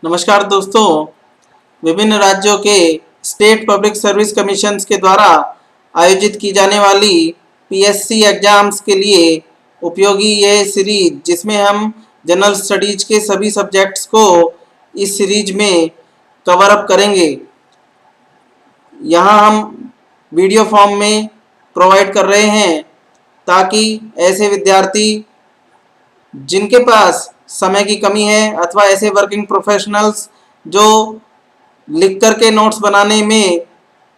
नमस्कार दोस्तों। विभिन्न राज्यों के स्टेट पब्लिक सर्विस कमीशंस के द्वारा आयोजित की जाने वाली पीएससी एग्जाम्स के लिए उपयोगी यह सीरीज, जिसमें हम जनरल स्टडीज के सभी सब्जेक्ट्स को इस सीरीज में कवर अप करेंगे। यहाँ हम वीडियो फॉर्म में प्रोवाइड कर रहे हैं ताकि ऐसे विद्यार्थी जिनके पास समय की कमी है अथवा ऐसे वर्किंग प्रोफेशनल्स जो लिख कर के नोट्स बनाने में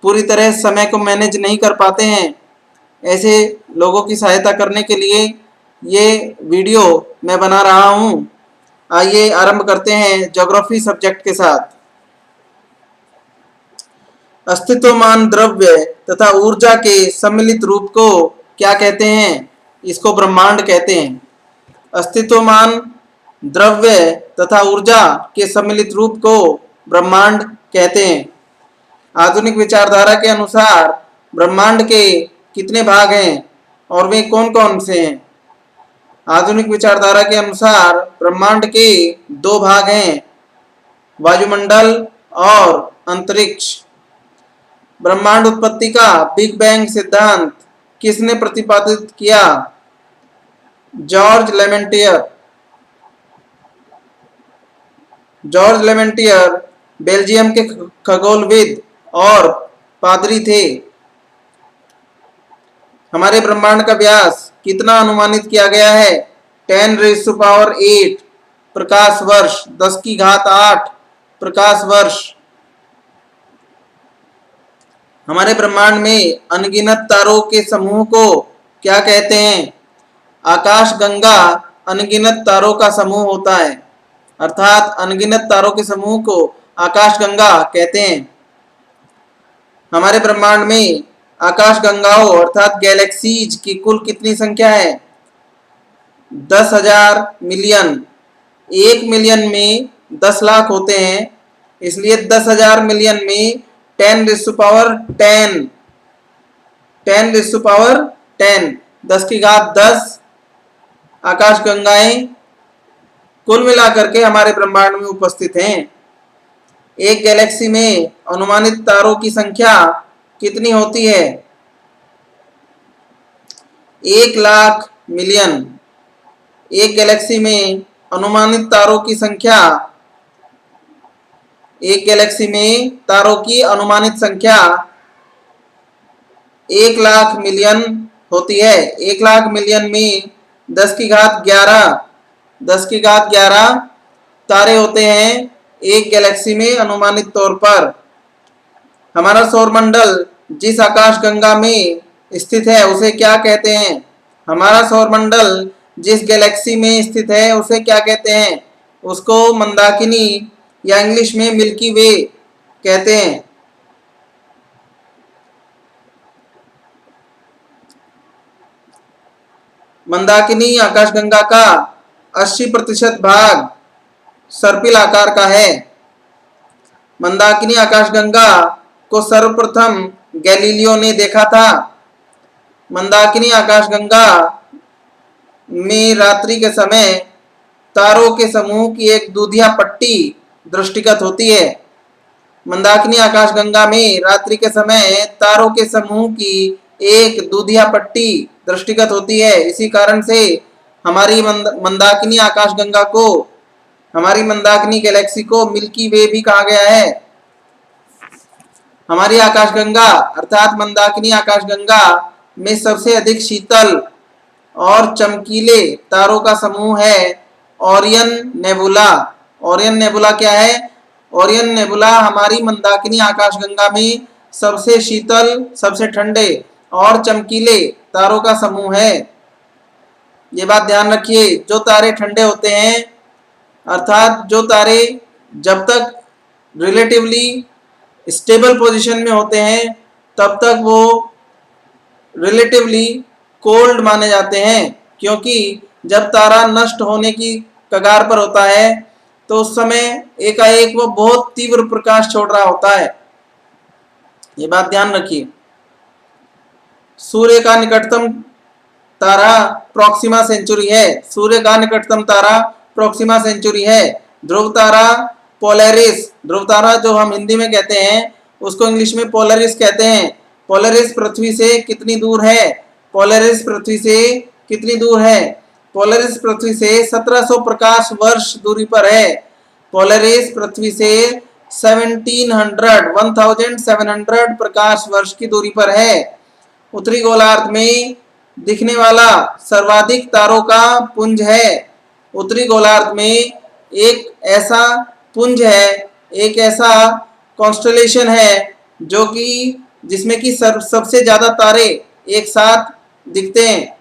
पूरी तरह समय को मैनेज नहीं कर पाते हैं, ऐसे लोगों की सहायता करने के लिए ये वीडियो मैं बना रहा हूँ। आइए आरंभ करते हैं ज्योग्राफी सब्जेक्ट के साथ। अस्तित्वमान द्रव्य तथा ऊर्जा के सम्मिलित रूप को क्या कहते हैं? इसको ब्रह्मांड कहते हैं। अस्तित्वमान द्रव्य तथा ऊर्जा के सम्मिलित रूप को ब्रह्मांड कहते हैं। आधुनिक विचारधारा के अनुसार ब्रह्मांड के कितने भाग हैं और वे कौन कौन से हैं? आधुनिक विचारधारा के अनुसार ब्रह्मांड के दो भाग हैं, वायुमंडल और अंतरिक्ष। ब्रह्मांड उत्पत्ति का बिग बैंग सिद्धांत किसने प्रतिपादित किया? जॉर्ज लेमेंटियर। जॉर्ज लेमेंटियर बेल्जियम के खगोलविद और पादरी थे। हमारे ब्रह्मांड का व्यास कितना अनुमानित किया गया है? 10⁸ प्रकाश वर्ष, 10⁸ प्रकाश वर्ष। हमारे ब्रह्मांड में अनगिनत तारों के समूह को क्या कहते हैं? आकाशगंगा अनगिनत तारों का समूह होता है, अर्थात अनगिनत तारों के समूह को आकाशगंगा कहते हैं। हमारे ब्रह्मांड में आकाशगंगाओं अर्थात गैलेक्सीज की कुल कितनी संख्या है? 10,000 मिलियन। 1 मिलियन में 10 लाख होते हैं, इसलिए 10,000 मिलियन में 10⁻10 10⁻10 आकाशगंगाएं कुल मिलाकर के हमारे ब्रह्मांड में उपस्थित हैं। एक गैलेक्सी में अनुमानित तारों की संख्या कितनी होती है? 1 लाख मिलियन। एक गैलेक्सी में अनुमानित तारों की संख्या, एक गैलेक्सी में तारों की अनुमानित संख्या 1 लाख मिलियन होती है। 1 लाख मिलियन में 10⁻11 तारे होते हैं एक गैलेक्सी में अनुमानित तौर पर। हमारा सौरमंडल जिस आकाशगंगा में स्थित है उसे क्या कहते हैं? हमारा सौरमंडल जिस गैलेक्सी में स्थित है उसे क्या कहते हैं? उसको मंदाकिनी या इंग्लिश में मिल्की वे कहते हैं। मंदाकिनी आकाशगंगा का 80% भाग सर्पिल आकार का है। मंदाकिनी आकाशगंगा को सर्वप्रथम गैलीलियो ने देखा था। मंदाकिनी आकाशगंगा में रात्रि के समय तारों के समूह की एक दूधिया पट्टी दृष्टिगत होती है। मंदाकिनी आकाशगंगा में रात्रि के समय तारों के समूह की एक दूधिया पट्टी दृष्टिगत होती है। इसी कारण से हमारी मंदाकिनी आकाशगंगा को, हमारी मंदाकिनी गैलेक्सी को मिल्की वे भी कहा गया है। हमारी आकाशगंगा अर्थात मंदाकिनी आकाशगंगा में सबसे अधिक शीतल और चमकीले तारों का समूह है ओरियन नेबुला। ओरियन नेबुला क्या है? ओरियन नेबुला हमारी मंदाकिनी आकाशगंगा में सबसे शीतल, सबसे ठंडे और चमकीले तारों का समूह है। ये बात ध्यान रखिए, जो तारे ठंडे होते हैं अर्थात जो तारे जब तक रिलेटिवली स्टेबल पोजीशन में होते हैं तब तक वो रिलेटिवली कोल्ड माने जाते हैं, क्योंकि जब तारा नष्ट होने की कगार पर होता है तो उस समय एकाएक वो बहुत तीव्र प्रकाश छोड़ रहा होता है। ये बात ध्यान रखिए। सूर्य का निकटतम तारा प्रॉक्सिमा सेंचुरी है। सूर्य का निकटतम तारा प्रॉक्सिमा सेंचुरी है। ध्रुव तारा पोलरिस, ध्रुव तारा जो हम हिंदी में कहते हैं उसको इंग्लिश में पोलरिस कहते हैं। पोलरिस पृथ्वी से कितनी दूर है? पोलरिस पृथ्वी से कितनी दूर है? पोलरिस पृथ्वी से 1700 प्रकाश वर्ष दूरी पर है। पोलरिस पृथ्वी से 1700 प्रकाश वर्ष की दूरी पर है। उत्तरी गोलार्ध में दिखने वाला सर्वाधिक तारों का पुंज है। उत्तरी गोलार्ध में एक ऐसा पुंज है, एक ऐसा कॉन्स्टलेशन है जो कि जिसमें कि सबसे ज्यादा तारे एक साथ दिखते हैं।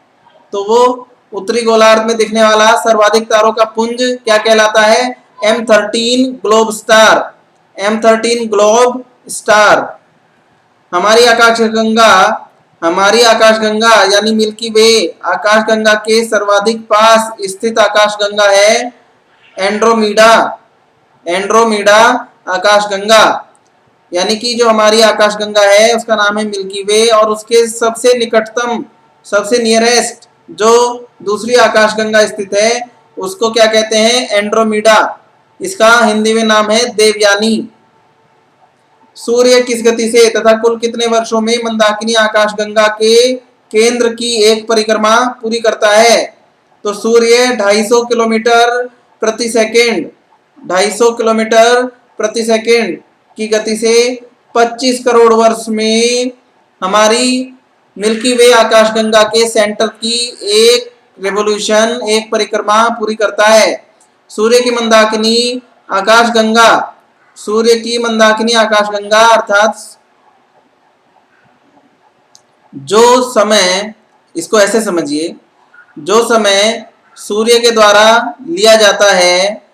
तो वो उत्तरी गोलार्ध में दिखने वाला सर्वाधिक तारों का पुंज क्या कहलाता है? M13 globe star. M13 globe star. हमारी आकाशगंगा यानी मिल्की वे आकाशगंगा के सर्वाधिक पास स्थित आकाशगंगा है एंड्रोमीडा। एंड्रोमीडा आकाशगंगा यानी कि जो हमारी आकाशगंगा है उसका नाम है मिल्की वे, और उसके सबसे निकटतम, सबसे नियरेस्ट जो दूसरी आकाशगंगा स्थित है उसको क्या कहते हैं? एंड्रोमीडा। इसका हिंदी में नाम है देवयानी। सूर्य किस गति से तथा कुल कितने वर्षों में मंदाकिनी आकाशगंगा के केंद्र की एक परिक्रमा पूरी करता है? तो सूर्य 250 किलोमीटर प्रति सेकेंड 250 किलोमीटर प्रति सेकेंड की गति से 25 करोड़ वर्ष में हमारी मिल्की वे आकाशगंगा के सेंटर की एक रेवोल्यूशन, एक परिक्रमा पूरी करता है। सूर्य की मंदाकिनी आकाशगंगा अर्थात जो समय, इसको ऐसे समझिए, जो समय सूर्य के द्वारा लिया जाता है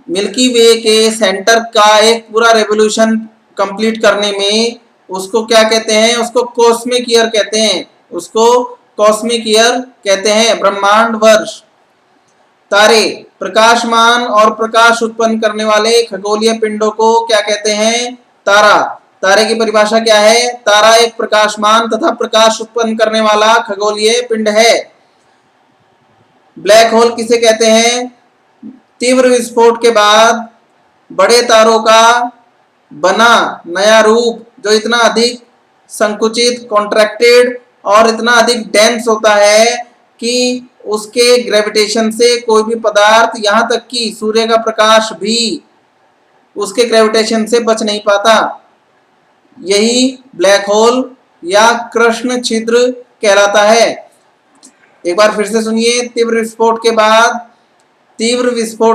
मिल्की वे के सेंटर का एक पूरा रेवोल्यूशन कंप्लीट करने में, उसको क्या कहते हैं? उसको कॉस्मिक ईयर कहते हैं। उसको कॉस्मिक ईयर कहते हैं, ब्रह्मांड वर्ष। तारे, प्रकाशमान और प्रकाश उत्पन्न करने वाले खगोलीय पिंडों को क्या कहते हैं? तारा। तारे की परिभाषा क्या है? तारा एक प्रकाशमान तथा प्रकाश उत्पन्न करने वाला खगोलीय पिंड है। ब्लैक होल किसे कहते हैं? तीव्र विस्फोट के बाद बड़े तारों का बना नया रूप जो इतना अधिक संकुचित, कॉन्ट्रैक्टेड और इतना अधिक डेंस होता है कि उसके ग्रेविटेशन से कोई भी पदार्थ, यहां तक कि सूर्य का प्रकाश भी उसके ग्रेविटेशन से बच नहीं पाता। यही ब्लैक होल या कृष्ण छिद्र कहलाता है। एक बार फिर से सुनिए, तीव्र विस्फोट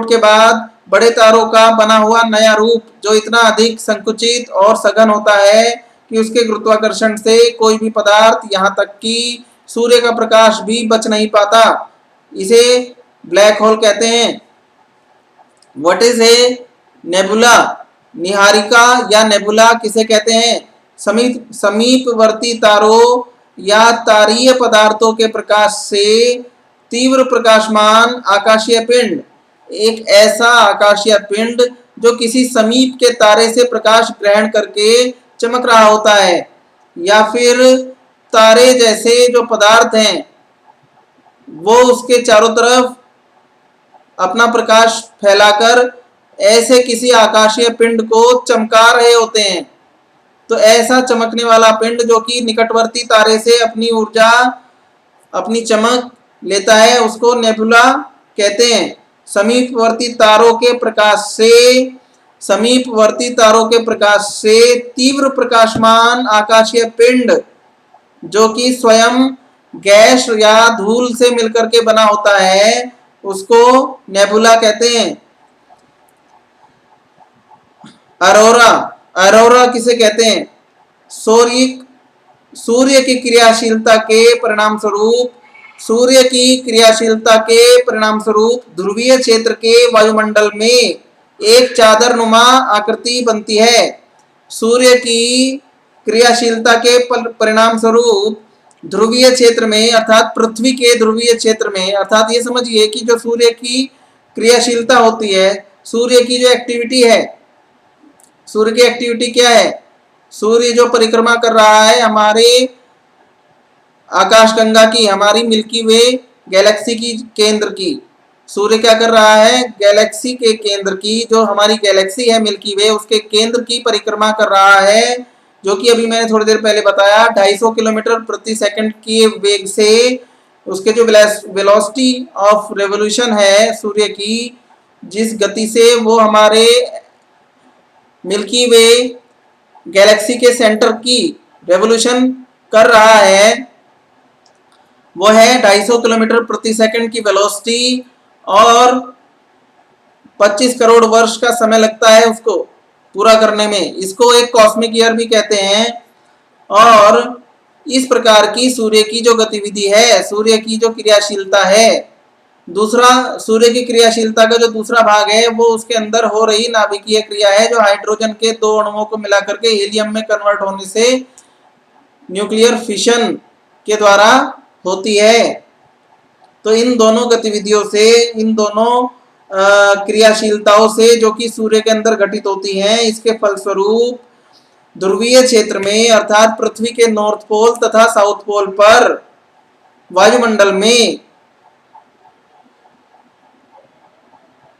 के बाद बड़े तारों का बना हुआ नया रूप जो इतना अधिक संकुचित और सघन होता है कि उसके गुरुत्वाकर्षण से कोई भी पदार्थ, यहां तक कि सूर्य का प्रकाश भी बच नहीं पाता, इसे ब्लैक होल कहते हैं। What is a nebula? Niharika या नेबुला किसे कहते हैं? समीपवर्ती तारों या तारीय पदार्थों के प्रकाश से तीव्र प्रकाशमान आकाशीय पिंड। एक ऐसा आकाशीय पिंड जो किसी समीप के तारे से प्रकाश ग्रहण करके चमक रहा होता है, या फिर तारे जैसे जो पदार्थ हैं वो उसके चारों तरफ अपना प्रकाश फैलाकर ऐसे किसी आकाशीय पिंड को चमका रहे होते हैं। तो ऐसा चमकने वाला पिंड जो कि निकटवर्ती तारे से अपनी ऊर्जा, अपनी चमक लेता है, उसको नेबुला कहते हैं। समीपवर्ती तारों के प्रकाश से तीव्र प्रकाशमान आकाशीय पिंड जो कि स्वयं गैस या धूल से मिलकर के बना होता है, उसको नेबुला कहते हैं। अरोरा किसे कहते हैं? सूर्य की क्रियाशीलता के परिणाम स्वरूप ध्रुवीय क्षेत्र के वायुमंडल में एक चादरनुमा आकृति बनती है। सूर्य की क्रियाशीलता के परिणाम स्वरूप ध्रुवीय क्षेत्र में, अर्थात पृथ्वी के ध्रुवीय क्षेत्र में, अर्थात ये समझिए कि जो सूर्य की क्रियाशीलता होती है, सूर्य की जो एक्टिविटी है, सूर्य की एक्टिविटी क्या है? सूर्य जो परिक्रमा कर रहा है हमारे आकाशगंगा की, हमारी मिल्की वे गैलेक्सी की केंद्र की, सूर्य क्या कर रहा है, गैलेक्सी के केंद्र की, जो हमारी गैलेक्सी है मिल्की वे, उसके केंद्र की परिक्रमा कर रहा है, जो कि अभी मैंने थोड़ी देर पहले बताया 250 किलोमीटर प्रति सेकंड के वेग से। उसके जो वेलोसिटी ऑफ रेवोल्यूशन है सूर्य की, जिस गति से वो हमारे मिल्की वे गैलेक्सी के सेंटर की रेवोल्यूशन कर रहा है, वो है 250 किलोमीटर प्रति सेकंड की वेलोसिटी, और 25 करोड़ वर्ष का समय लगता है उसको पूरा करने में। इसको एक कॉस्मिक ईयर भी कहते हैं। और इस प्रकार की सूर्य की जो गतिविधि है, सूर्य की जो क्रियाशीलता है, दूसरा सूर्य की क्रियाशीलता का जो दूसरा भाग है वो उसके अंदर हो रही नाभिकीय क्रिया है, जो हाइड्रोजन के दो अणुओं को मिलाकर के हीलियम में कन्वर्ट होने से न्यूक्लियर फिशन के द्वारा होती है। तो इन दोनों गतिविधियों से, इन दोनों क्रियाशीलताओं से जो कि सूर्य के अंदर घटित होती हैं, इसके फलस्वरूप ध्रुवीय क्षेत्र में अर्थात पृथ्वी के नॉर्थ पोल तथा साउथ पोल पर वायुमंडल में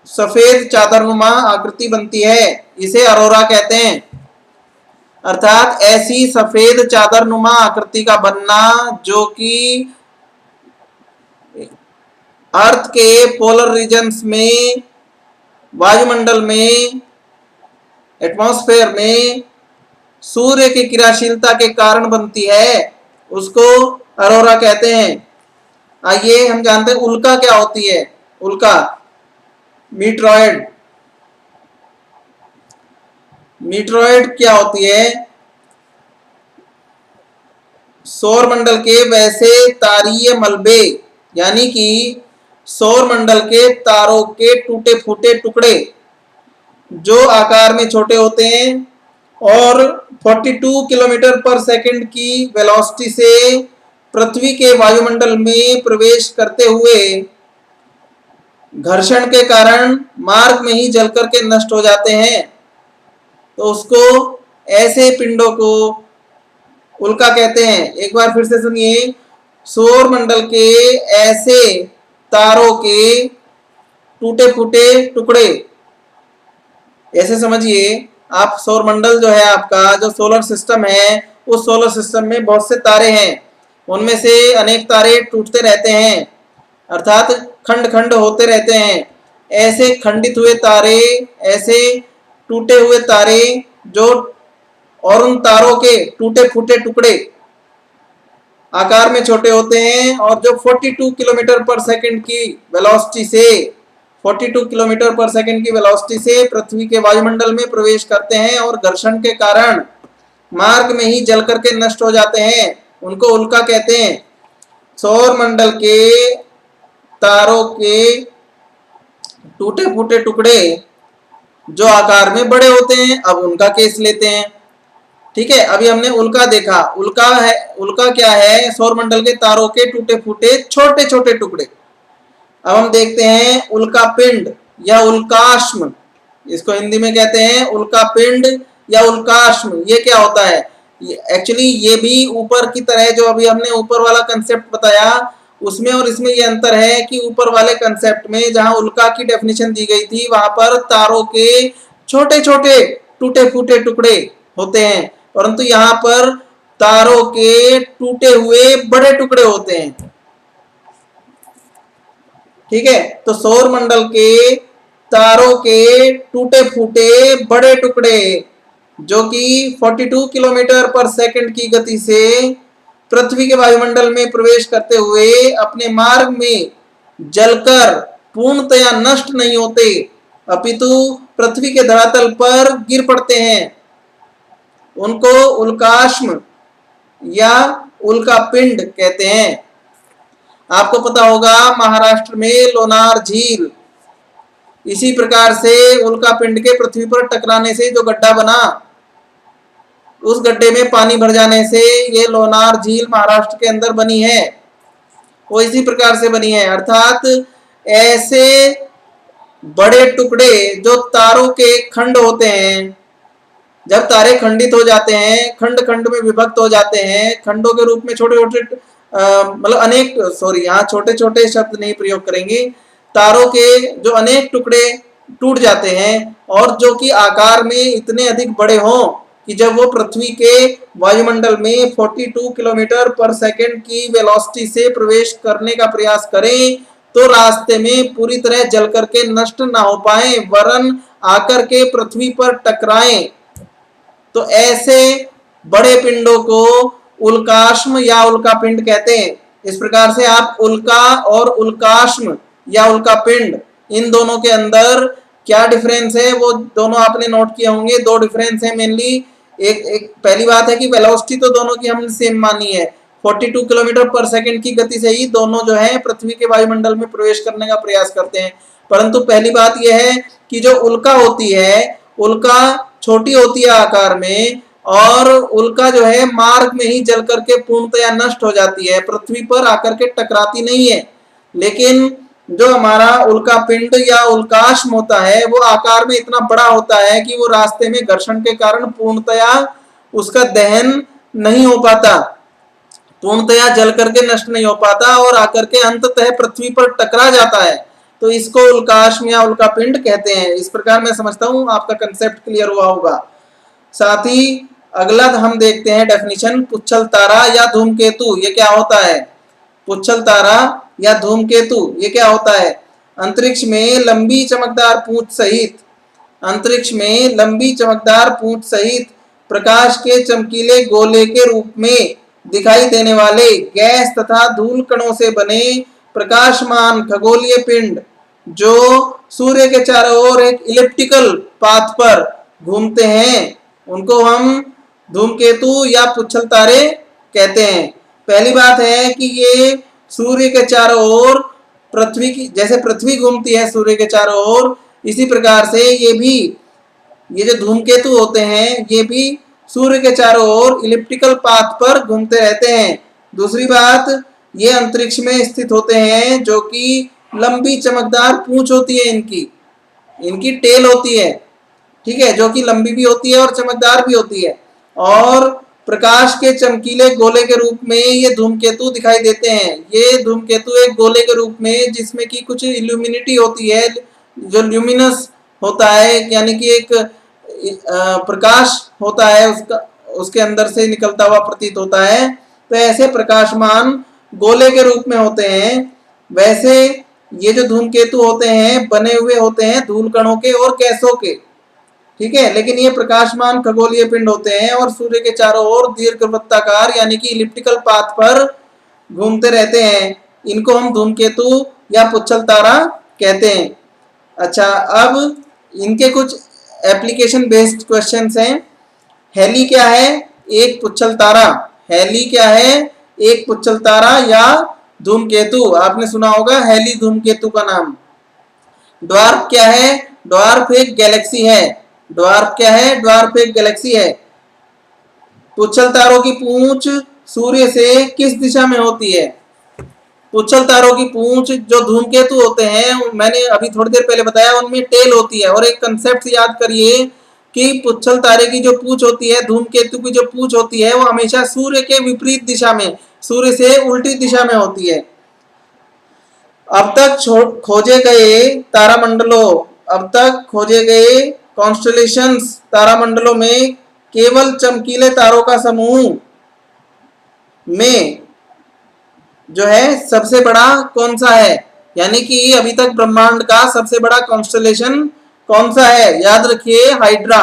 सफेद चादरनुमा आकृति बनती है। इसे अरोरा कहते हैं। अर्थात ऐसी सफेद चादरनुमा आकृति का बनना जो कि अर्थ के पोलर रीजन्स में, वायुमंडल में, एटमॉस्फेयर में सूर्य की क्रियाशीलता के कारण बनती है, उसको अरोरा कहते हैं। आइए हम जानते हैं उल्का क्या होती है। उल्का, मीटरॉइड। मीटरॉइड क्या होती है? सौर मंडल के वैसे तारीय मलबे, यानी कि सौर मंडल के तारों के टूटे फूटे टुकड़े जो आकार में छोटे होते हैं और 42 किलोमीटर पर सेकंड की वेलोसिटी से पृथ्वी के वायुमंडल में प्रवेश करते हुए घर्षण के कारण मार्ग में ही जल करके नष्ट हो जाते हैं। तो उसको, ऐसे पिंडों को उल्का कहते हैं। एक बार फिर से सुनिए, सौर मंडल के ऐसे तारों के टूटे फूटे टुकड़े, ऐसे समझिए आप, सौर मंडल जो है आपका, जो सोलर सिस्टम है, उस सोलर सिस्टम में बहुत से तारे हैं, उनमें से अनेक तारे टूटते रहते हैं, अर्थात खंड खंड होते रहते हैं। ऐसे खंडित हुए तारे, ऐसे टूटे हुए तारे जो, और उन तारों के टूटे फूटे टुकड़े आकार में छोटे होते हैं और जो 42 किलोमीटर पर सेकंड की वेलोसिटी से 42 किलोमीटर पर सेकंड की वेलोसिटी से पृथ्वी के वायुमंडल में प्रवेश करते हैं और घर्षण के कारण मार्ग में ही जल करके नष्ट हो जाते हैं, उनको उल्का कहते हैं। सौर मंडल के तारों के टूटे फूटे टुकड़े जो आकार में बड़े होते हैं, अब उनका केस लेते हैं। ठीक है, अभी हमने उल्का देखा। उल्का है, उल्का क्या है? सौर मंडल के तारों के टूटे फूटे छोटे छोटे टुकड़े। अब हम देखते हैं उल्का पिंड या उल्काश्म, इसको हिंदी में कहते हैं उल्का पिंड या उल्काश्म। ये क्या होता है? एक्चुअली ये भी ऊपर की तरह, जो अभी हमने ऊपर वाला कंसेप्ट बताया उसमें और इसमें ये अंतर है कि ऊपर वाले कंसेप्ट में जहां उल्का की डेफिनेशन दी गई थी, वहां पर तारों के छोटे छोटे टूटे फूटे टुकड़े होते हैं, परंतु यहाँ पर तारों के टूटे हुए बड़े टुकड़े होते हैं। ठीक है, तो सौर मंडल के तारों के टूटे फूटे बड़े टुकड़े जो कि 42 किलोमीटर पर सेकंड की गति से पृथ्वी के वायुमंडल में प्रवेश करते हुए अपने मार्ग में जलकर पूर्णतया नष्ट नहीं होते, अपितु पृथ्वी के धरातल पर गिर पड़ते हैं, उनको उल्काश्म या उल्का पिंड कहते हैं। आपको पता होगा महाराष्ट्र में लोनार झील, इसी प्रकार से उल्का पिंड के पृथ्वी पर टकराने से जो गड्ढा बना, उस गड्ढे में पानी भर जाने से ये लोनार झील महाराष्ट्र के अंदर बनी है, वो इसी प्रकार से बनी है। अर्थात ऐसे बड़े टुकड़े जो तारों के खंड होते हैं, जब तारे खंडित हो जाते हैं, खंड खंड में विभक्त हो जाते हैं, खंडों के रूप में छोटे छोटे, मतलब अनेक, सॉरी यहाँ छोटे छोटे शब्द नहीं प्रयोग करेंगे, तारों के जो अनेक टुकड़े टूट जाते हैं और जो कि आकार में इतने अधिक बड़े हों कि जब वो पृथ्वी के वायुमंडल में 42 किलोमीटर पर सेकंड की वेलोसिटी से प्रवेश करने का प्रयास करें तो रास्ते में पूरी तरह जल करके नष्ट ना हो पाए वरन आकर के पृथ्वी पर टकराएं। तो ऐसे बड़े पिंडों को उल्काश्म या उल्कापिंड कहते हैं। इस प्रकार से आप उल्का और उल्काश्म या उल्कापिंड इन दोनों के अंदर क्या डिफरेंस है वो दोनों आपने नोट किए होंगे। दो डिफरेंस है मेनली। एक पहली बात है कि वेलोसिटी तो दोनों की हमने सेम मानी है, 42 किलोमीटर पर सेकंड की गति से ही दोनों जो है पृथ्वी के वायुमंडल में प्रवेश करने का प्रयास करते हैं। परंतु पहली बात यह है कि जो उल्का होती है, उल्का छोटी होती है आकार में और उल्का जो है मार्ग में ही जल करके पूर्णतया नष्ट हो जाती है, पृथ्वी पर आकर के टकराती नहीं है। लेकिन जो हमारा उल्का पिंड या उल्काश्म होता है वो आकार में इतना बड़ा होता है कि वो रास्ते में घर्षण के कारण पूर्णतया उसका दहन नहीं हो पाता, पूर्णतया जल करके नष्ट नहीं हो पाता और आकर के अंततः पृथ्वी पर टकरा जाता है। तो इसको उल्काश्म या उल्कापिंड कहते हैं। इस प्रकार मैं समझता हूं आपका कंसेप्ट क्लियर हुआ होगा। साथ ही अगला हम देखते हैं डेफिनेशन, पुच्छल तारा या धूमकेतु ये क्या होता है। पुच्छल तारा या धूमकेतु ये क्या होता है। अंतरिक्ष में लंबी चमकदार पूंछ सहित, अंतरिक्ष में लंबी चमकदार पूंछ सहित प्रकाश के चमकीले गोले के रूप में दिखाई देने वाले गैस तथा धूल कणों से बने प्रकाशमान खगोलीय पिंड जो सूर्य के चारों ओर एक इलिप्टिकल पाथ पर घूमते हैं उनको हम धूमकेतु या पुच्छल तारे कहते हैं। पहली बात है कि ये सूर्य के चारों ओर पृथ्वी की, जैसे पृथ्वी घूमती है सूर्य के चारों ओर, इसी प्रकार से ये जो धूमकेतु होते हैं ये भी सूर्य के चारों ओर इलिप्टिकल पाथ पर घूमते रहते हैं। दूसरी बात, ये अंतरिक्ष में स्थित होते हैं जो कि लंबी चमकदार पूंछ होती है, इनकी टेल होती है, ठीक है, जो कि लंबी भी होती है और चमकदार भी होती है और प्रकाश के चमकीले गोले के रूप में ये धूमकेतु दिखाई देते हैं। ये धूमकेतु एक गोले के रूप में जिसमें कि कुछ इल्यूमिनिटी होती है, जो ल्यूमिनस होता है, यानी कि एक प्रकाश होता है उसके अंदर से निकलता हुआ प्रतीत होता है। तो ऐसे प्रकाशमान गोले के रूप में होते हैं। वैसे ये जो धूमकेतु होते हैं बने हुए होते हैं धूल कणों के और गैसों के, ठीक है, लेकिन ये प्रकाशमान खगोलीय पिंड होते हैं और सूर्य के चारों ओर दीर्घवृत्ताकार यानी कि इलिप्टिकल पाथ पर घूमते रहते हैं। इनको हम धूमकेतु या पुच्छल तारा कहते हैं। अच्छा, अब इनके कुछ एप्लीकेशन बेस्ड क्वेश्चंस हैं। हेली क्या है, एक पुच्छल तारा। हेली क्या है, एक पुच्छल तारा या धूमकेतु। आपने सुना होगा हेली धूमकेतु का नाम। ड्वार्फ क्या है, ड्वार्फ एक गैलेक्सी है। ड्वार्फ क्या है, ड्वार्फ एक गैलेक्सी है। पुच्छल तारों की पूंछ सूर्य से किस दिशा में होती है। पुच्छल तारों की पूंछ जो धूमकेतु होते हैं, मैंने अभी थोड़ी देर पहले बताया, उनमें टेल होती है। और एक कंसेप्ट याद करिए कि पुच्छल तारे की जो पूंछ होती है, धूमकेतु की जो पूंछ होती है, वो हमेशा सूर्य के विपरीत दिशा में, सूर्य से उल्टी दिशा में होती है। अब तक खोजे गए तारामंडलों, अब तक खोजे गए कॉन्स्टेलेशंस तारामंडलों में केवल चमकीले तारों का समूह में जो है सबसे बड़ा कौन सा है, यानी कि अभी तक ब्रह्मांड का सबसे बड़ा कॉन्स्टेलेशन कौन सा है। याद रखिए हाइड्रा।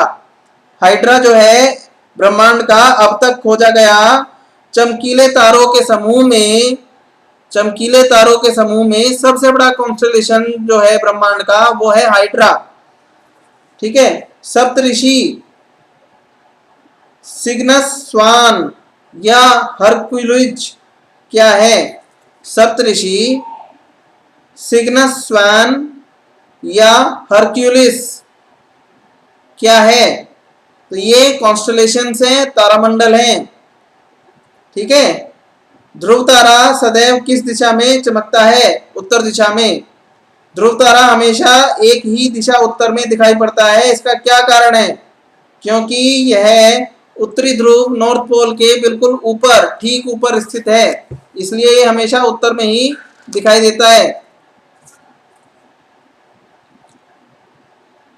हाइड्रा जो है ब्रह्मांड का अब तक खोजा गया चमकीले तारों के समूह में, चमकीले तारों के समूह में सबसे बड़ा कॉन्स्टेलेशन जो है ब्रह्मांड का वो है हाइड्रा, ठीक है। सप्तऋषि सिग्नस स्वान या हरक्यूलिस क्या है। सप्तऋषि सिग्नस स्वान या हरक्यूलिस क्या है। तो ये कॉन्स्टेलेशंस हैं, तारामंडल हैं, ठीक है। ध्रुव तारा सदैव किस दिशा में चमकता है, उत्तर दिशा में। ध्रुव तारा हमेशा एक ही दिशा उत्तर में दिखाई पड़ता है। इसका क्या कारण है, क्योंकि यह उत्तरी ध्रुव नॉर्थ पोल के बिल्कुल ऊपर, ठीक ऊपर स्थित है, इसलिए ये हमेशा उत्तर में ही दिखाई देता है।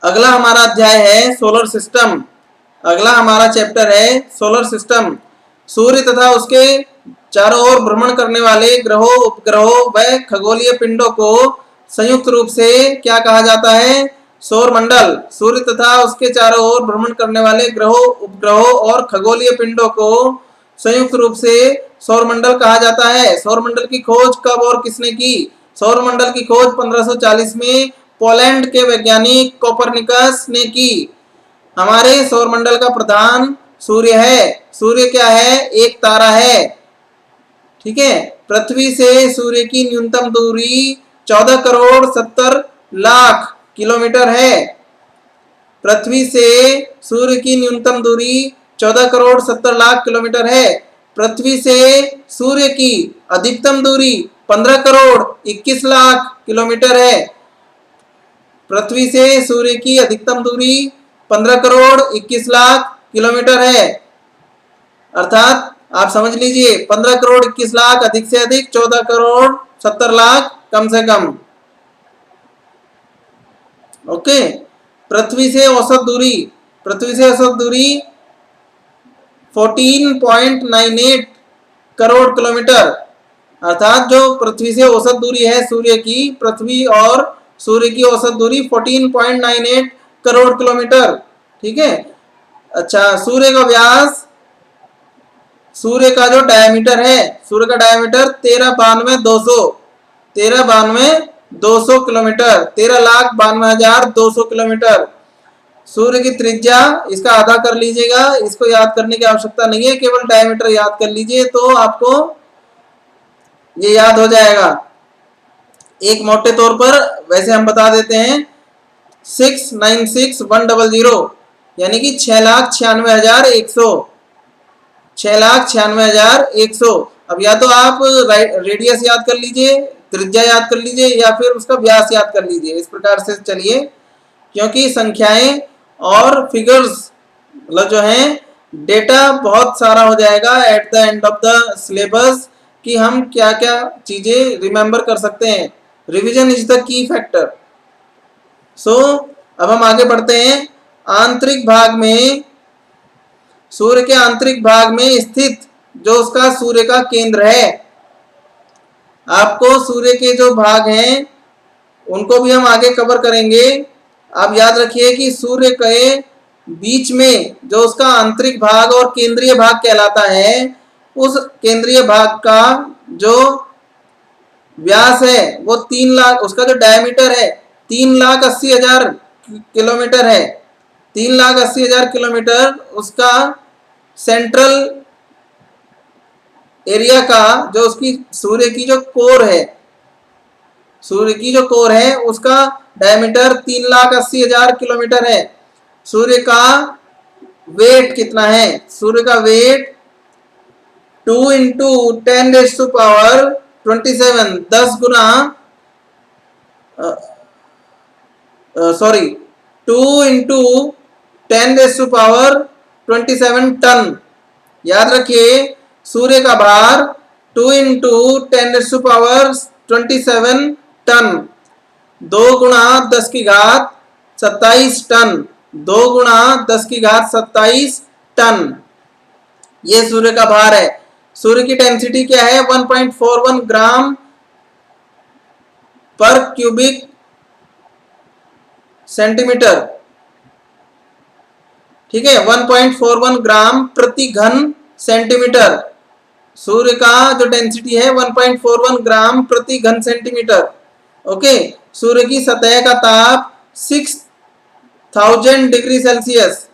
अगला हमारा अध्याय है सोलर सिस्टम। अगला हमारा चैप्टर है सोलर सिस्टम। सूर्य तथा उसके चारों ओर भ्रमण करने वाले ग्रहों, उपग्रहों व खगोलीय पिंडों को संयुक्त रूप से क्या कहा जाता है? सौर मंडल। सूर्य तथा उसके चारों ओर भ्रमण करने वाले ग्रहों, उपग्रहों और खगोलीय पिंडों को संयुक्त रूप से सौर मंडल कहा जाता है। सौर मंडल की खोज कब और किसने की? सौर मंडल की खोज 1540 में पोलैंड के वैज्ञानिक कोपरनिकस ने की। हमारे सौर मंडल का प्रधान सूर्य है। सूर्य क्या है? एक तारा है। ठीक है। पृथ्वी से सूर्य की न्यूनतम दूरी 14 करोड़ 70 लाख किलोमीटर है। पृथ्वी से सूर्य की न्यूनतम दूरी 14 करोड़ 70 लाख किलोमीटर है। पृथ्वी से सूर्य की अधिकतम दूरी 15 करोड़ 21 लाख किलोमीटर है। पृथ्वी से सूर्य की अधिकतम दूरी 15 करोड़ 21 लाख किलोमीटर है। अर्थात आप समझ लीजिए 15 करोड़ 21 लाख अधिक से अधिक 14 करोड़ 70 लाख कम से कम। ओके। पृथ्वी से औसत दूरी 14.98 करोड़ किलोमीटर। अर्थात जो पृथ्वी से औसत दूरी है सूर्य की, पृथ्वी और सूर्य की औसत दूरी 14.98 करोड़ किलोमीटर। ठीक है। अच्छा, सूर्य का व्यास, सूर्य का जो डायमीटर है, सूर्य का डायमीटर 13,92,200 किलोमीटर, 13,92,200 किलोमीटर। सूर्य की त्रिज्या, इसका आधा कर लीजिएगा, इसको याद करने की आवश्यकता नहीं है, केवल डायमीटर याद कर लीजिए तो आपको ये याद हो जाएगा। एक मोटे तौर पर वैसे हम बता देते हैं 696,100, यानी कि 6,96,100, 6,96,100। अब या तो आप रेडियस याद कर लीजिए, त्रिज्या याद कर लीजिए, या फिर उसका व्यास याद कर लीजिए। इस प्रकार से चलिए, क्योंकि संख्याएं और फिगर्स मतलब जो हैं, डेटा बहुत सारा हो जाएगा at the end of the syllabus कि हम क्या क्या चीजें रिमेंबर कर सकते हैं। Revision is the key factor. So अब हम आगे बढ़ते हैं। आंतरिक भाग में, सूर्य के आंतरिक भाग में स्थित जो उसका सूर्य का केंद्र है, आपको सूर्य के जो भाग हैं उनको भी हम आगे कवर करेंगे। आप याद रखिए कि सूर्य के बीच में जो उसका आंतरिक भाग और केंद्रीय भाग कहलाता है, उस केंद्रीय भाग का जो व्यास है वो 3 लाख, उसका जो डायमीटर है 3,80,000 किलोमीटर है। 3,80,000 किलोमीटर उसका सेंट्रल एरिया का, जो उसकी सूर्य की जो कोर है, सूर्य की जो कोर है उसका डायमीटर 3,80,000 किलोमीटर है। सूर्य का वेट कितना है? सूर्य का वेट 2 × 10⁻27, 10 गुना 2 × 10⁻27 टन। याद रखिए, सूर्य का भार 2 × 10⁻27 टन, 2 गुणा 10 की घात 27 टन, 2 गुणा 10 की घात 27 टन, ये सूर्य का भार है। सूर्य की डेंसिटी क्या है? 1.41 ग्राम पर क्यूबिक सेंटीमीटर। ठीक है, 1.41 ग्राम प्रति घन सेंटीमीटर। सूर्य का जो डेंसिटी है 1.41 ग्राम प्रति घन सेंटीमीटर। ओके। सूर्य की सतह का ताप 6,000 डिग्री सेल्सियस।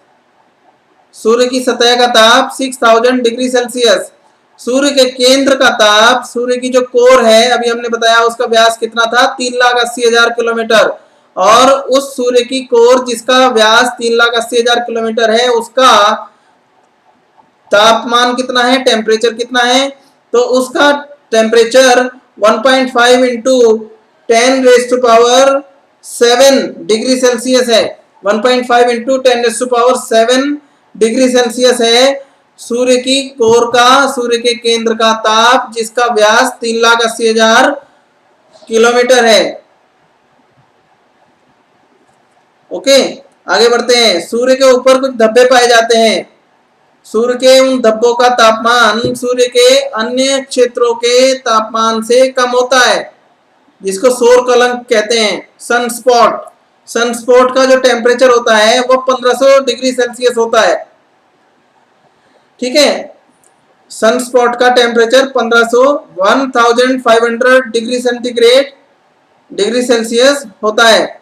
सूर्य की सतह का ताप 6,000 डिग्री सेल्सियस। सूर्य के केंद्र का ताप, सूर्य की जो कोर है, अभी हमने बताया उसका व्यास कितना था? 3,80,000 किलोमीटर। और उस सूर्य की कोर जिसका व्यास 3,80,000 किलोमीटर है, उसका तापमान कितना है, टेम्परेचर कितना है? तो उसका टेम्परेचर 1.5 × 10⁻7 डिग्री सेल्सियस है। 1.5 × 10⁻7 डिग्री सेल्सियस है सूर्य की कोर का, सूर्य के केंद्र का ताप, जिसका व्यास 3,80,000 किलोमीटर है। ओके, आगे बढ़ते हैं। सूर्य के ऊपर कुछ धब्बे पाए जाते हैं। सूर्य के उन धब्बों का तापमान सूर्य के अन्य क्षेत्रों के तापमान से कम होता है, जिसको सौर कलंक कहते हैं, सनस्पॉट। सनस्पॉट का जो टेम्परेचर होता है वो 1500 डिग्री सेल्सियस होता है। ठीक है, सनस्पॉट का temperature 1500 degree centigrade degree Celsius होता है।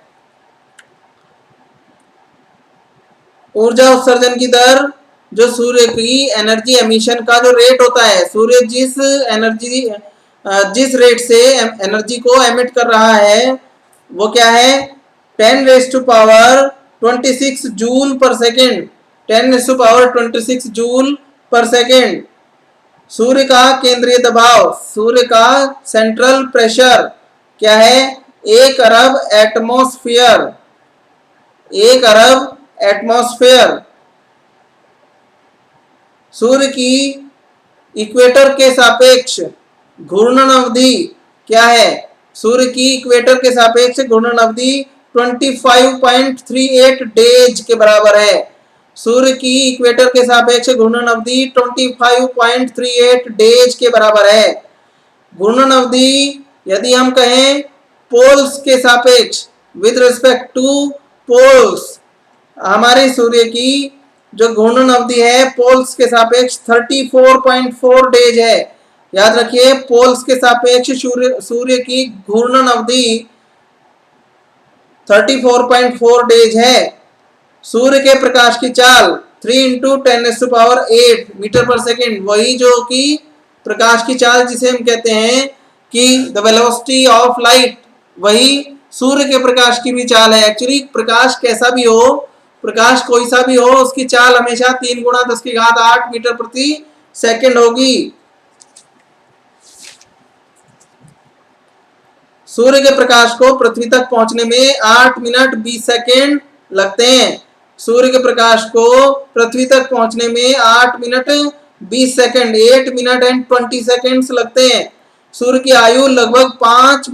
ऊर्जा उत्सर्जन की दर, जो सूर्य की एनर्जी एमिशन का जो रेट होता है, सूर्य जिस रेट से एनर्जी को एमिट कर रहा है वो क्या है, 10⁻26 joule per second. 10⁻26 joule per second. सूर्य का केंद्रीय दबाव, सूर्य का सेंट्रल प्रेशर क्या है, 1 अरब एटमॉस्फेयर। 1 अरब एटमॉस्फेयर। सूर्य की इक्वेटर के सापेक्ष घूर्णन अवधि क्या है, सूर्य की इक्वेटर के सापेक्ष घूर्णन अवधि 25.38 डेज के बराबर है। सूर्य की इक्वेटर के सापेक्ष घूर्णन अवधि 25.38 डेज के बराबर है। घूर्णन अवधि यदि हम कहें पोल्स के सापेक्ष, विद रिस्पेक्ट टू पोल्स, हमारे सूर्य की जो घूर्णन अवधि है पोल्स के सापेक्ष 34.4 डेज है। याद रखिए, पोल्स के सापेक्ष सूर्य की घूर्णन अवधि 34.4 डेज है। सूर्य के प्रकाश की चाल 3 × 10⁸ मीटर पर सेकेंड, वही जो कि प्रकाश की चाल जिसे हम कहते हैं कि द वेलोसिटी ऑफ लाइट, वही सूर्य के प्रकाश की भी चाल है। एक्चुअली प्रकाश कैसा भी हो, प्रकाश कोई सा भी हो, उसकी चाल हमेशा 3 × 10⁸ मीटर प्रति सेकेंड होगी। सूर्य के प्रकाश को पृथ्वी तक पहुंचने में 8 मिनट 20 सेकेंड लगते हैं। सूर्य के प्रकाश को पृथ्वी तक पहुंचने में 8 minute 20 second, 8 minute and 20 seconds लगते हैं। सूर्य की आयु लगभग 5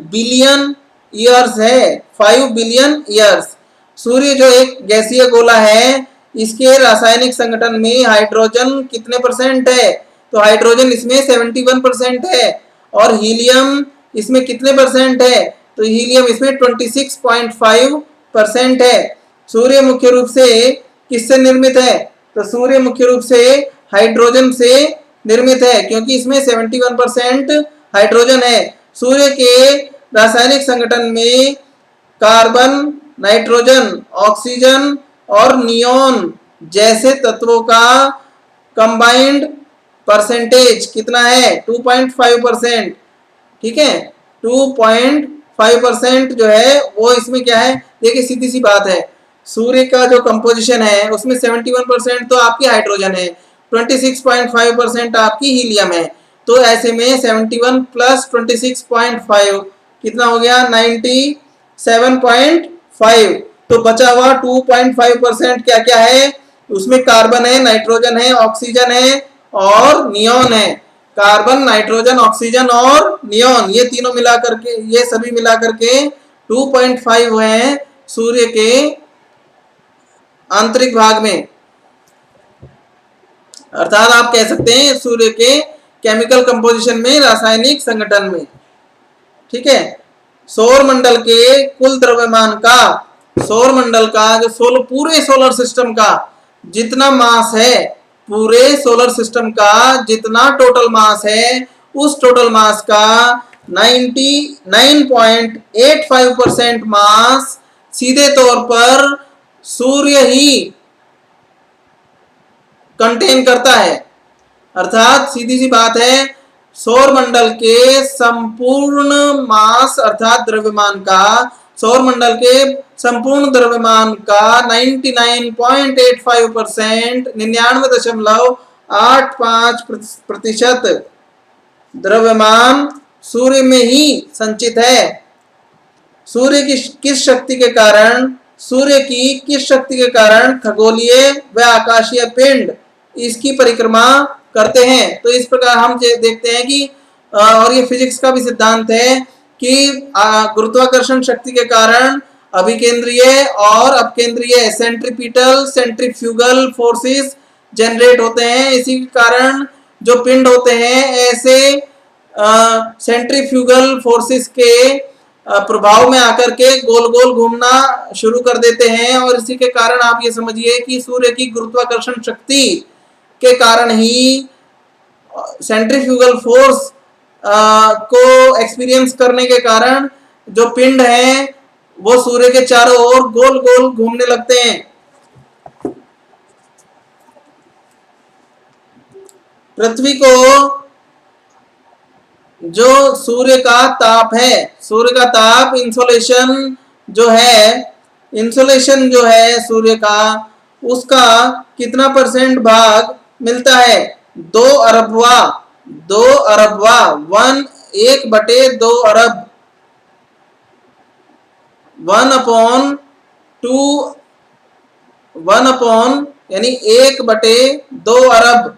बिलियन ईयर्स है। 5 बिलियन ईयर्स। सूर्य जो एक गैसीय गोला है, इसके रासायनिक संगठन में हाइड्रोजन कितने परसेंट है, तो हाइड्रोजन इसमें 71% है। और हीलियम इसमें कितने परसेंट है, तो हीलियम इसमें 26.5% है। सूर्य मुख्य रूप से किससे निर्मित है, तो सूर्य मुख्य रूप से हाइड्रोजन से निर्मित है, क्योंकि इसमें 71% हाइड्रोजन है। सूर्य के रासायनिक संगठन में कार्बन, नाइट्रोजन, ऑक्सीजन और नियोन जैसे तत्वों का कंबाइंड परसेंटेज कितना है, 2.5%। ठीक है, 2.5% जो है वो इसमें क्या है, देखिए सीधी सी बात है, सूर्य का जो कंपोजिशन है उसमें 71% तो आपकी हाइड्रोजन है, 26.5% आपकी हीलियम है। तो ऐसे में 71 + 26.5 कितना हो गया, 97.5। तो बचा हुआ 2.5% क्या क्या है, उसमें कार्बन है, नाइट्रोजन है, ऑक्सीजन है और नियोन है। कार्बन, नाइट्रोजन, ऑक्सीजन और नियोन, ये तीनों मिलाकर के, ये सभी मिलाकर के 2.5 हैं सूर्य के आंतरिक भाग में। अर्थात आप कह सकते हैं सूर्य के केमिकल कंपोजिशन में, रासायनिक संगठन में। ठीक है, सौर मंडल के कुल द्रव्यमान का, सौर मंडल का जो पूरे सोलर सिस्टम का जितना मास है, पूरे सोलर सिस्टम का जितना टोटल मास है, उस टोटल मास का 99.85% मास सीधे तौर पर सूर्य ही कंटेन करता है। अर्थात सीधी सी बात है, सौर मंडल के संपूर्ण मास अर्थात द्रव्यमान का, सौर मंडल के संपूर्ण द्रव्यमान का 99.85%, 99.85% द्रव्यमान सूर्य में ही संचित है। सूर्य की किस शक्ति के कारण, सूर्य की किस शक्ति के कारण खगोलीय व आकाशीय पिंड इसकी परिक्रमा करते हैं, तो इस प्रकार हम देखते हैं कि और ये फिजिक्स का भी सिद्धांत है कि गुरुत्वाकर्षण शक्ति के कारण अभिकेंद्रीय और अपकेंद्रीय सेंट्रीपिटल सेंट्रीफ्यूगल फोर्सेस जनरेट होते हैं। इसी के कारण जो पिंड होते हैं ऐसे सेंट्रीफ्यूगल फोर्सेस के प्रभाव में आकर के गोल गोल घूमना शुरू कर देते हैं, और इसी के कारण आप ये समझिए कि सूर्य की गुरुत्वाकर्षण शक्ति के कारण ही सेंट्रीफ्यूगल फोर्स को एक्सपीरियंस करने के कारण जो पिंड हैं वो सूर्य के चारों ओर गोल गोल घूमने लगते हैं। पृथ्वी को जो सूर्य का ताप है, सूर्य का ताप इंसोलेशन जो है सूर्य का, उसका कितना परसेंट भाग मिलता है? 2 अरबवा 1/2 अरब 1 यानी 1/2 अरब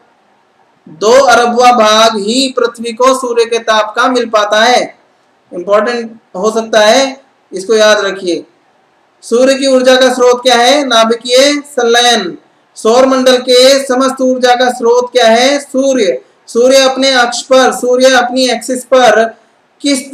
2 अरबवा भाग ही पृथ्वी को सूर्य के ताप का मिल पाता है। इंपॉर्टेंट हो सकता है, इसको याद रखिए। सूर्य की ऊर्जा का स्रोत क्या है? नाभिकीय संलयन। सौर मंडल के समस्त ऊर्जा का स्रोत क्या है? सूर्य। सूर्य अपने अक्ष पर, सूर्य अपनी एक्सिस पर किस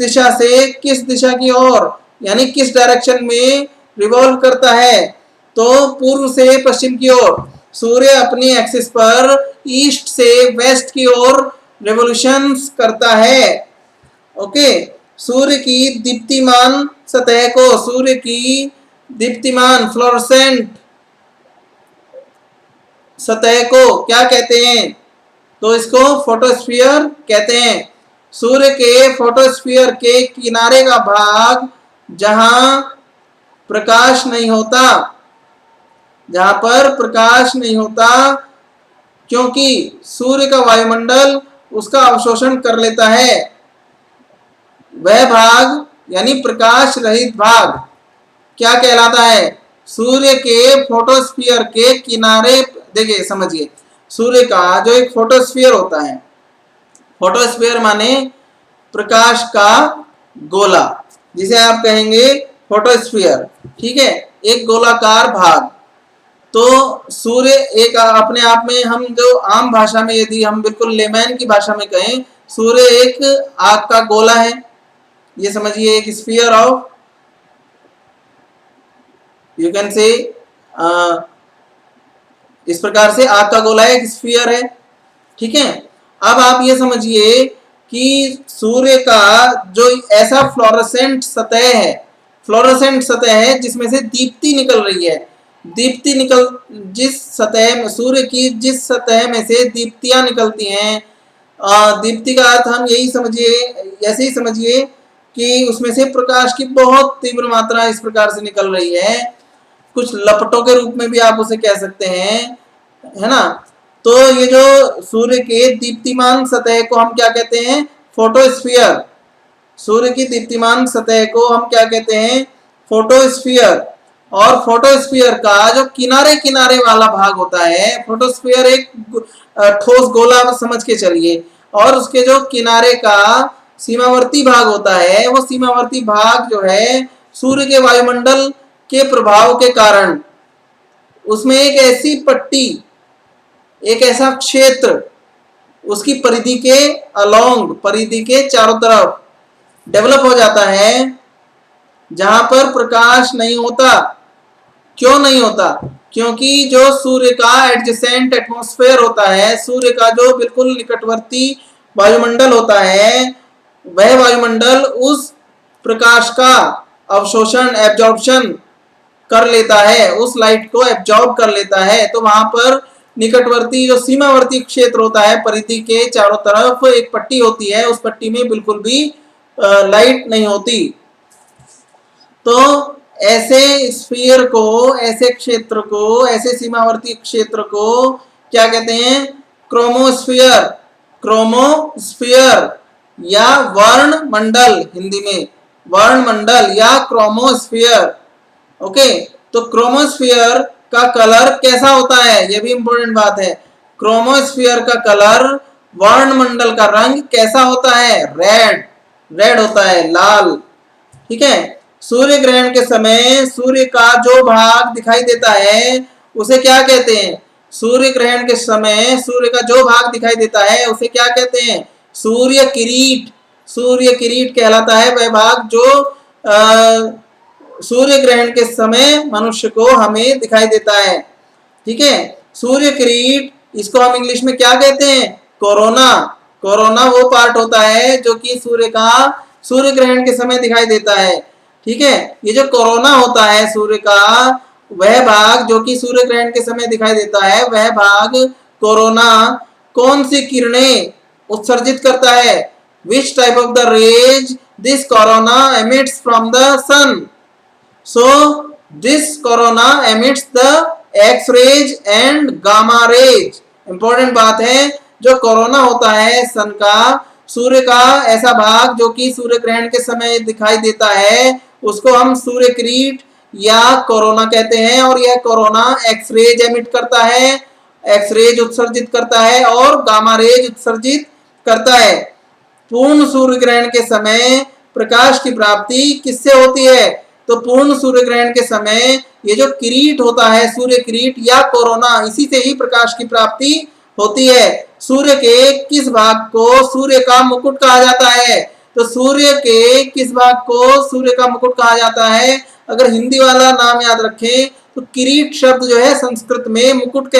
दिशा की ओर यानी किस डायरेक्शन में रिवॉल्व करता है? तो पूर्व से पश्चिम की ओर। सूर्य अपनी एक्सिस पर ईस्ट से वेस्ट की ओर रेवोल्यूशंस करता है। ओके, सूर्य की दीप्तिमान सतह को, सूर्य की दीप्तिमान फ्लोरोसेंट सतह को क्या कहते हैं? तो इसको फोटोस्फीयर कहते हैं। सूर्य के फोटोस्फीयर के किनारे का भाग जहां प्रकाश नहीं होता, जहां पर प्रकाश नहीं होता, क्योंकि सूर्य का वायुमंडल उसका अवशोषण कर लेता है, वह भाग यानी प्रकाश रहित भाग क्या कहलाता है? सूर्य के फोटोस्फीयर के किनारे। देखिए समझिए, सूर्य का जो एक फोटोस्फीयर होता है, फोटोस्फीयर माने प्रकाश का गोला, जिसे आप कहेंगे फोटोस्फीयर, ठीक है, एक गोलाकार भाग। तो सूर्य एक अपने आप में, हम जो आम भाषा में यदि हम बिल्कुल लेमैन की भाषा में कहें, सूर्य एक आग का गोला है। ये समझिए, एक sphere of, you can say, इस प्रकार से आग का गोला एक स्फीयर है, ठीक है। अब आप ये समझिए कि सूर्य का जो ऐसा फ्लोरोसेंट सतह है, फ्लोरोसेंट सतह है जिसमें से दीप्ति निकल रही है, दीप्ति निकल, जिस सतह में, सूर्य की जिस सतह में से दीप्तियां निकलती हैं, दीप्ति का अर्थ हम यही समझिए, ऐसे ही समझिए कि उसमें से प्रकाश की बहुत तीव्र मात्रा इस प्रकार से निकल रही है, कुछ लपटों के रूप में भी आप उसे कह सकते हैं, है ना। तो ये जो सूर्य के दीप्तिमान सतह को हम क्या कहते हैं? फोटोस्फीयर। सूर्य की दीप्तिमान सतह को हम क्या कहते हैं? फोटोस्फीयर। और फोटोस्फीयर का जो किनारे किनारे वाला भाग होता है, फोटोस्फीयर एक ठोस गोला समझ के चलिए, और उसके जो किनारे का सीमावर्ती भाग होता है, वो सीमावर्ती भाग जो है सूर्य के वायुमंडल के प्रभाव के कारण उसमें एक ऐसी पट्टी, एक ऐसा क्षेत्र उसकी परिधि के अलोंग, परिधि के चारों तरफ डेवलप हो जाता है, जहां पर प्रकाश नहीं होता। क्यों नहीं होता? क्योंकि जो सूर्य का एडजेसेंट एटमॉस्फेयर होता है, सूर्य का जो बिल्कुल निकटवर्ती वायुमंडल होता है, वह वायुमंडल उस प्रकाश का अवशोषण, एब्जॉर्प्शन कर लेता है, उस लाइट को एब्जॉर्ब कर लेता है। तो वहां पर निकटवर्ती जो सीमावर्ती क्षेत्र होता है, परिधि के चारों तरफ एक पट्टी होती है, उस पट्टी में बिल्कुल भी लाइट नहीं होती। तो ऐसे स्फीयर को, ऐसे क्षेत्र को, ऐसे सीमावर्ती क्षेत्र को क्या कहते हैं? क्रोमोस्फीयर। क्रोमोस्फीयर या वर्ण मंडल, हिंदी में वर्ण मंडल या क्रोमोस्फीयर। ओके, तो क्रोमोस्फीयर का कलर कैसा होता है? यह भी इंपॉर्टेंट बात है। क्रोमोस्फीयर का कलर, वर्ण मंडल का रंग कैसा होता है? रेड। रेड होता है, लाल। ठीक है, सूर्य ग्रहण के समय सूर्य का जो भाग दिखाई देता है उसे क्या कहते हैं? सूर्य ग्रहण के समय सूर्य का जो भाग दिखाई देता है उसे क्या कहते हैं? सूर्य किरीट। सूर्य किरीट कहलाता है वह भाग जो सूर्य ग्रहण के समय मनुष्य को हमें दिखाई देता है। ठीक है, सूर्य किरीट, इसको हम इंग्लिश में क्या कहते हैं? कोरोना। कोरोना वो पार्ट होता है जो कि सूर्य ग्रहण के समय दिखाई देता है। ठीक है, ये जो कोरोना होता है सूर्य का, वह भाग जो कि सूर्य ग्रहण के समय दिखाई देता है, वह भाग कोरोना कौन सी किरणें उत्सर्जित करता है? Which type of the rays this corona emits from the sun? So this corona emits the X-rays and gamma rays. Important बात है, जो कोरोना होता है सन का, सूर्य का ऐसा भाग जो कि सूर्य ग्रहण के समय दिखाई देता है, उसको हम सूर्य किरीट या कोरोना कहते हैं। और यह कोरोना एक्स रेज एमिट करता है, एक्स रेज उत्सर्जित करता है और गामा रेज उत्सर्जित करता है। पूर्ण सूर्य ग्रहण के समय प्रकाश की प्राप्ति किससे होती है? तो पूर्ण सूर्य ग्रहण के समय ये जो किरीट होता है, सूर्य किरीट या कोरोना, इसी से ही प्रकाश की प्राप्ति होती है। सूर्य के किस भाग को सूर्य का मुकुट कहा जाता है? तो सूर्य के किस भाग को सूर्य का मुकुट कहा जाता है? अगर हिंदी वाला नाम याद रखें तो किरीट शब्द जो है संस्कृत में मुकुट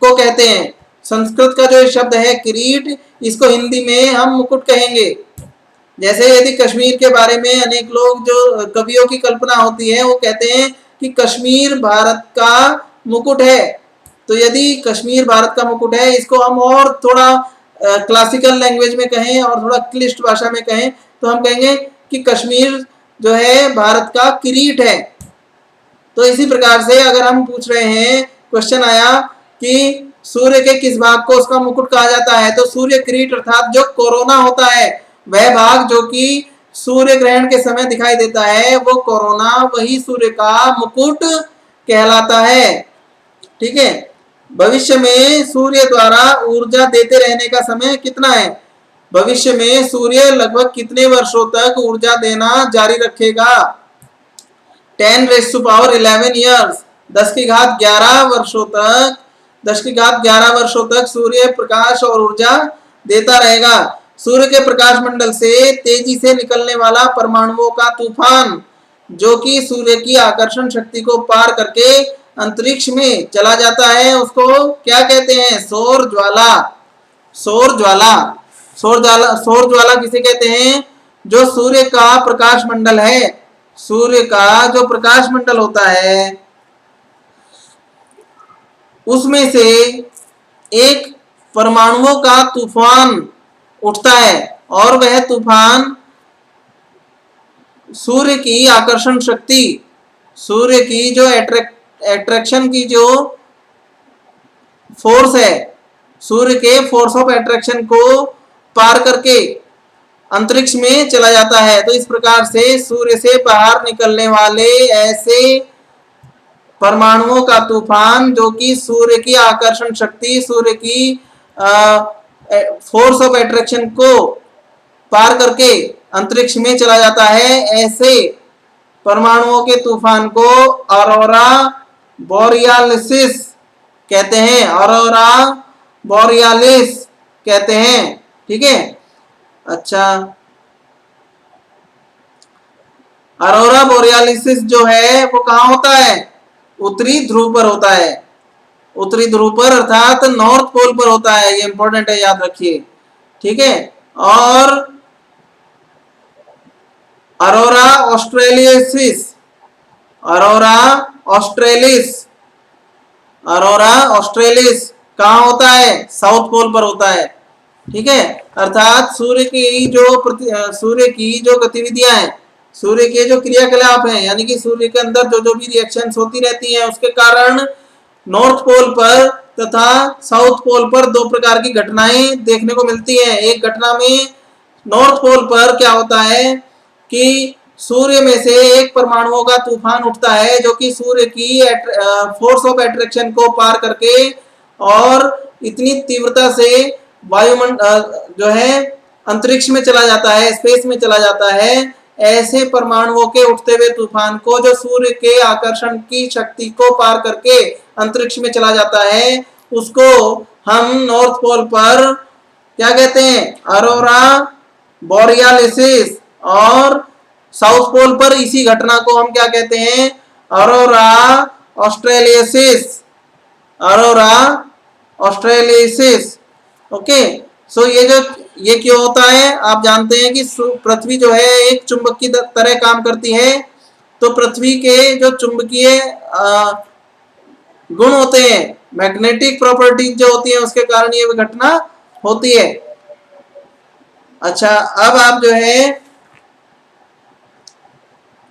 को कहते हैं। संस्कृत का जो शब्द है किरीट, इसको हिंदी में हम मुकुट कहेंगे। जैसे यदि कश्मीर के बारे में अनेक लोग, जो कवियों की कल्पना होती है, वो कहते हैं कि कश्मीर भारत का मुकुट है। तो यदि कश्मीर भारत का मुकुट है, इसको हम और थोड़ा क्लासिकल लैंग्वेज में कहें और थोड़ा क्लिष्ट भाषा में कहें तो हम कहेंगे कि कश्मीर जो है भारत का किरीट है। तो इसी प्रकार से अगर हम पूछ रहे हैं, क्वेश्चन आया कि सूर्य के किस भाग को उसका मुकुट कहा जाता है, तो सूर्य किरीट अर्थात जो कोरोना होता है, वह भाग जो कि सूर्य ग्रहण के समय दिखाई देता है, वो कोरोना वही सूर्य का मुकुट कहलाता है। ठीक है, भविष्य में सूर्य द्वारा ऊर्जा देते रहने का समय कितना है? भविष्य में सूर्य लगभग कितने वर्षों तक ऊर्जा देना जारी रखेगा? 10⁻11 ईयर्स, 10⁻11 वर्षों तक, 10⁻11 वर्षों तक सूर्य प्रकाश और ऊर्जा देता रहेगा। सूर्य के प्रकाश मंडल से तेजी से निकलने वाला परमाणुओं का तूफान जो कि सूर्य की आकर्षण शक्ति को पार करके अंतरिक्ष में चला जाता है, उसको क्या कहते हैं? सौर ज्वाला। सौर ज्वाला, सौर ज्वाला किसे कहते हैं? जो सूर्य का प्रकाश मंडल है, सूर्य का जो प्रकाश मंडल होता है, उसमें से एक परमाणुओं का तूफान उठता है और वह तूफान सूर्य की आकर्षण शक्ति, सूर्य की जो एट्रैक्शन की जो फोर्स है, सूर्य के फोर्स ऑफ एट्रैक्शन को पार करके अंतरिक्ष में चला जाता है। तो इस प्रकार से सूर्य से बाहर निकलने वाले ऐसे परमाणुओं का तूफान जो कि सूर्य की आकर्षण शक्ति, सूर्य की फोर्स ऑफ एट्रैक्शन को पार करके अंतरिक्ष में चला जाता है, ऐसे परमाणुओं के तूफान को ऑरोरा बोरियालिस कहते हैं। ऑरोरा बोरियालिस कहते हैं। ठीक है, अच्छा, ऑरोरा बोरियालिस जो है वो कहाँ होता है? उत्तरी ध्रुव पर होता है। उत्तरी ध्रुव पर अर्थात नॉर्थ पोल पर होता है, ये इंपॉर्टेंट है, याद रखिए। ठीक है, और अरोरा ऑस्ट्रेलियसिस, अरोरा ऑस्ट्रेलिस, अरोरा ऑस्ट्रेलिस कहाँ होता है? साउथ पोल पर होता है। ठीक है, अर्थात सूर्य की जो गतिविधियां हैं, सूर्य के जो क्रियाकलाप हैं, यानी कि सूर्य के अंदर जो भी रिएक्शंस होती रहती हैं, उसके कारण नॉर्थ पोल पर तथा साउथ पोल पर दो प्रकार की घटनाएं देखने को मिलती हैं। एक घटना में नॉर्थ पोल पर क्या होता है कि सूर्य में से एक परमाणुओं का तूफान उठता है जो कि सूर्य की फोर्स ऑफ एट्रैक्शन को पार करके और इतनी तीव्रता से वायुमंडल जो है अंतरिक्ष में चला जाता है, स्पेस में चला जाता है, ऐसे परमाणुओं के उठते हुए तूफान को जो सूर्य के आकर्षण की शक्ति को पार करके अंतरिक्ष में चला जाता है, उसको हम नॉर्थ पोल पर क्या कहते हैं, अरोरा बोरियालिसिस, और साउथ पोल पर इसी घटना को हम क्या कहते हैं, अरोरा ऑस्ट्रेलियसिस, अरोरा ऑस्ट्रेलियसिस। ओके, सो ये क्यों होता है, आप जानते हैं कि पृथ्वी जो है एक चुंबक की तरह काम करती है, तो पृथ्वी के जो चुंबकीय गुण होते हैं, मैग्नेटिक प्रॉपर्टीज जो होती है, उसके कारण ये घटना होती है। अच्छा, अब आप जो है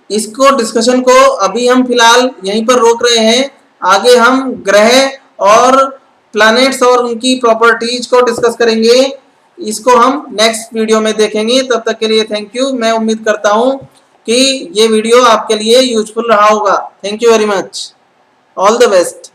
इसको डिस्कशन को अभी हम फिलहाल यहीं पर रोक रहे हैं, आगे हम ग्रह और प्लैनेट्स और उनकी प्रॉपर्टीज को डिस्कस करेंगे, इसको हम नेक्स्ट वीडियो में देखेंगे। तब तक के लिए थैंक यू। मैं उम्मीद करता हूं कि ये वीडियो आपके लिए यूजफुल रहा होगा। Thank you very much, all the best.